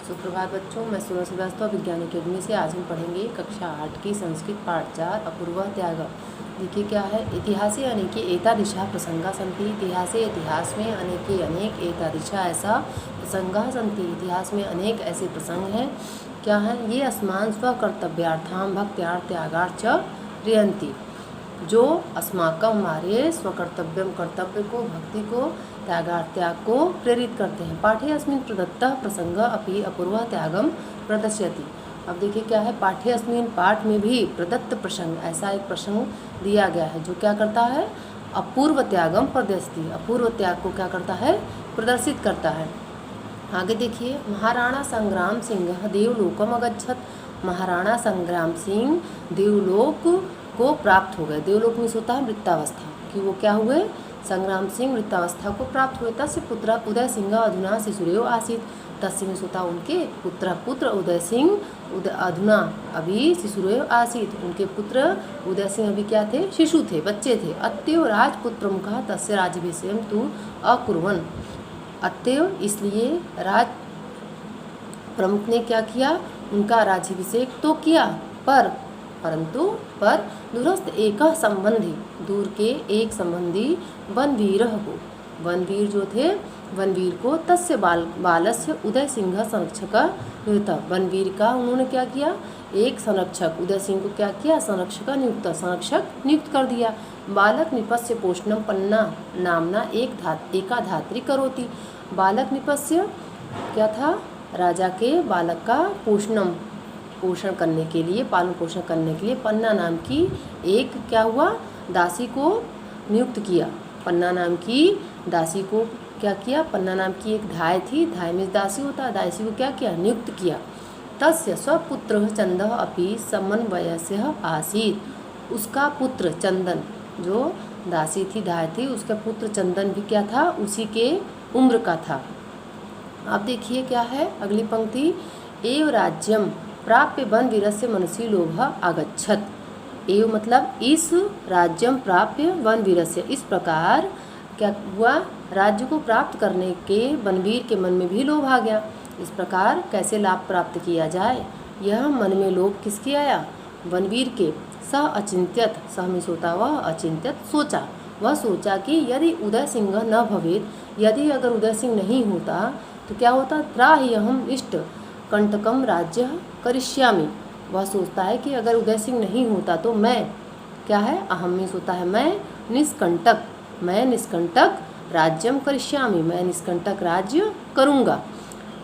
सुप्रभात बच्चों, मैं सुनो श्रीवास्तव विज्ञान अकेडमी से। आज हम पढ़ेंगे कक्षा 8 की संस्कृत पाठ 4 अपूर्व त्याग। देखिए क्या है। इतिहासे अनेके एतादृशः प्रसंगा सन्ति। इतिहास में अनेक एतादृशः ऐसा प्रसंगा सन्ति। इतिहास में अनेक ऐसे प्रसंग हैं। क्या है ये? अस्मान् स्वकर्तव्यार्थां भक्त्यार्थ त्यागार्थ च क्रियन्ति। जो अस्माकम हमारे कर्तव्य को, भक्ति को, त्याग को प्रेरित करते हैं। पाठे अस्मिन् प्रदत्तः प्रसंग अपि अपूर्व त्यागम प्रदर्शयति। अब देखिए क्या है। पाठे अस्मिन् पाठ में भी प्रदत्त प्रसंग, ऐसा एक प्रसंग दिया गया है जो क्या करता है? अपूर्व त्यागम प्रदर्शयति। अपूर्व त्याग को क्या करता है? प्रदर्शित करता है। आगे देखिए। महाराणा संग्राम सिंह देवलोकम अगच्छत। महाराणा संग्राम सिंह देवलोक को प्राप्त हो गए। देवलोक में होता है वृत्तावस्था, कि वो क्या हुए? संग्राम सिंह वृत्तावस्था को प्राप्त हुए। तस्य पुत्र उदय सिंह अधुना शिशुरेव आसीत। तस्य में होता उनके पुत्र उदय सिंह अधुना अभी शिशुरेव आसीत। उनके पुत्र उदय सिंह अभी क्या थे? शिशु थे, बच्चे थे। अत्यव राजपुत्र मुखा तस्य राज्याभिषेकं तु अकुर्वन्। अत्यव इसलिए राज प्रमुख ने क्या किया? उनका राज्याभिषेक तो किया, परंतु दूरस्थ एक संबंधी, दूर के एक संबंधी वनवीर को, वनवीर जो थे, वनवीर को तस्य बालस्य उदय सिंह संरक्षक नियुक्त। वनवीर का उन्होंने क्या किया? एक संरक्षक, उदय सिंह को क्या किया? संरक्षक नियुक्त कर दिया। बालक निपस्य पोषणम पन्ना नामना एका धात्री करोति। बालक निपस्य क्या था? राजा के बालक का पोषण करने के लिए, पालन पोषण करने के लिए पन्ना नाम की एक क्या हुआ? दासी को नियुक्त किया। पन्ना नाम की दासी को क्या किया? पन्ना नाम की एक धाय थी, धाय में दासी होता है, दासी को क्या किया? नियुक्त किया। तस्य स्वपुत्र चंदः अपि समन्वयस्य आसीत्। उसका पुत्र चंदन, जो दासी थी, धाय थी, उसका पुत्र चंदन भी क्या था? उसी के उम्र का था। अब देखिए क्या है अगली पंक्ति। एव राज्यम प्राप्य वनवीरस्य मनसि लोभः आगच्छत। एव मतलब इस राज्यम प्राप्य वनवीरस्य, इस प्रकार क्या हुआ? राज्य को प्राप्त करने के वनवीर के मन में भी लोभ आ गया। इस प्रकार कैसे लाभ प्राप्त किया जाए? यह मन में लोभ किसके आया? वनवीर के। सह अचिंत्यत, सह में सोता वह, अचिंत्यत सोचा। वह सोचा कि यदि उदय सिंह न भवेत, यदि अगर उदय सिंह नहीं होता तो क्या होता? त्राहि अहम इष्ट कंटकम राज्य करिष्यामि। वह सोचता है कि अगर उदय सिंह नहीं होता तो मैं क्या है? अहम में सोता है मैं निष्कंटक राज्यम करिष्यामि, मैं निष्कंटक राज्य करूँगा।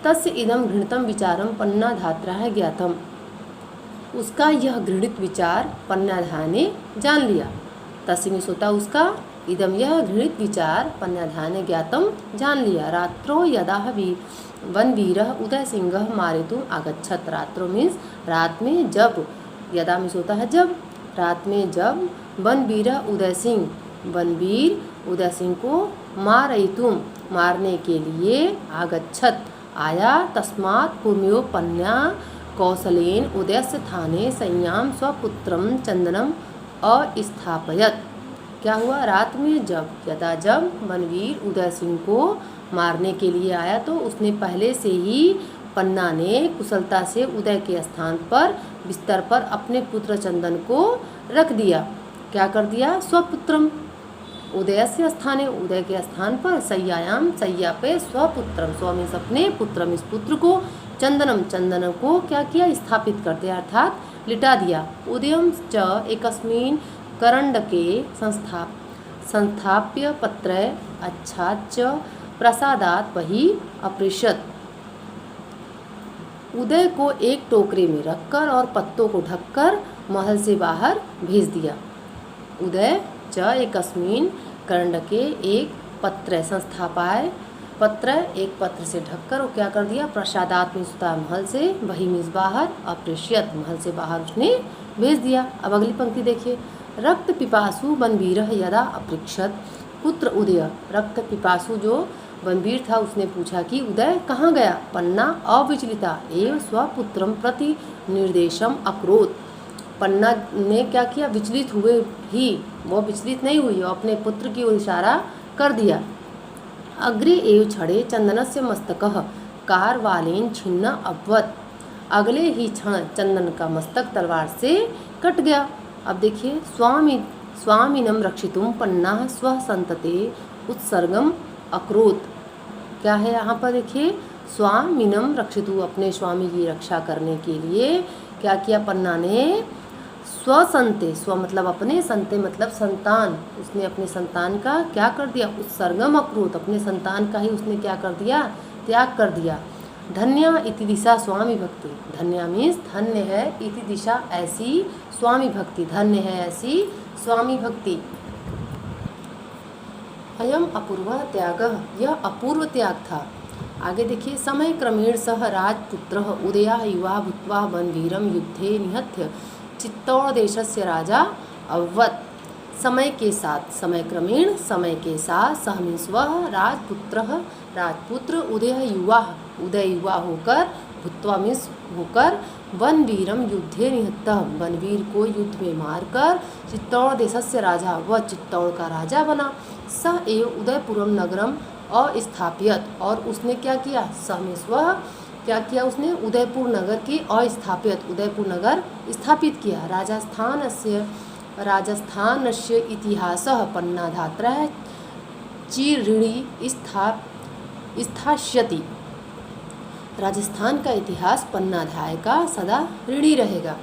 तस्य इदम घृणितम विचारम पन्ना धात्रा ज्ञातम। उसका यह घृणित विचार पन्नाधा ने जान लिया। तस्य में सोता उसका, इदम यह घृणित विचार पन्नाधा ने ज्ञातम जान लिया। रात्रो यदा वनवीर उदय सिंह मारितुम आगच्छत। रात्रो मीन्स रात में, जब, यदा में सोता है जब, रात में जब वनवीर उदय सिंह को मारने के लिए आगच्छत आया। तस्मात् पूर्वोपन्या कौशलेन उदयस्य स्थाने संयाम स्वपुत्रम चंदनम अस्थापयत। क्या हुआ? रात में जब, जब वनवीर उदय सिंह को मारने के लिए आया तो उसने पहले से ही पन्ना ने कुशलता से उदय के स्थान पर, बिस्तर पर अपने पुत्र चंदन को रख दिया। क्या कर दिया? स्वपुत्रम, उदयस्य स्थाने, उदय के स्थान पर, सय्यायाम, सय्या पे, स्वपुत्रम, स्व में अपने, पुत्रम इस पुत्र को, चंदन को क्या किया? स्थापित कर दिया, अर्थात लिटा दिया। उदयम च एकस्मिन् करंडके संस्थाप्य पत्रे अच्छाच प्रसादात वही अपृषत। उदय को एक टोकरे में रखकर और पत्तों को ढककर महल से बाहर भेज दिया। उदय च एकस्मिन् करंडके एक पत्र संस्थापाय, पत्र एक पत्र से ढककर वो क्या कर दिया? प्रसादात में सुता महल से, वही मीज बाहर, अपृष्यत महल से बाहर उसने भेज दिया। अब अगली पंक्ति देखिए। रक्त पिपासु वनवीर यदा अपृक्षत पुत्र उदय। रक्त पिपासु जो वनवीर था उसने पूछा कि उदय कहाँ गया? पन्ना अविचलिता एव स्वपुत्रम प्रति निर्देशम अक्रोध। पन्ना ने क्या किया? विचलित हुए ही, वो विचलित नहीं हुई, अपने पुत्र की ओर इशारा कर दिया। अग्रे एव छड़े चंदनस्य मस्तकः कारवालेन छिन्न अभवत। अगले ही क्षण चंदन का मस्तक तलवार से कट गया। अब देखिए, स्वामिनम रक्षितुम पन्ना स्व संतते उत्सर्गम अक्रोत। क्या है यहाँ पर? देखिए, स्वामिनम रक्षितु, अपने स्वामी की रक्षा करने के लिए क्या किया पन्ना ने? स्वसंते, स्व मतलब अपने, संते मतलब संतान, उसने अपने संतान का क्या कर दिया? उत्सर्गम अक्रोत, अपने संतान का ही उसने क्या कर दिया? त्याग कर दिया। धन्या इति दिशा स्वामी भक्ति। धन्या मीन्स धन्य है, इति दिशा ऐसी, स्वामी भक्ति धन्य है ऐसी स्वामी भक्ति। अयम अपूर्व त्याग, यह अपूर्व त्याग था। आगे देखिए, समय क्रमेण सह राजपुत्र उदया युवा भूत्वा वनवीरम युद्धे निहत्य चित्तौड़ देशस्य राजा अभवत। समय के साथ, समय क्रमेण, समय के साथ, सह मीन्स वह, राजपुत्र उदय युवा होकर, भूत्वा मीन्स होकर, वनवीरम युद्धे निहत्य, वनवीर को युद्ध में मारकर, चित्तौड़ देशस्य राजा, वह चित्तौड़ का राजा बना। स एव उदयपुरम नगरम अस्थाप्यत, और उसने क्या किया? सह मीन्स वह, क्या किया उसने? उदयपुर नगर की अस्थाप्यत, उदयपुर नगर स्थापित किया। राजस्थानस्य इतिहासः पन्नाधात्रः चिरऋणी स्थास्यति। राजस्थान का इतिहास पन्नाधाय का सदा ऋणी रहेगा।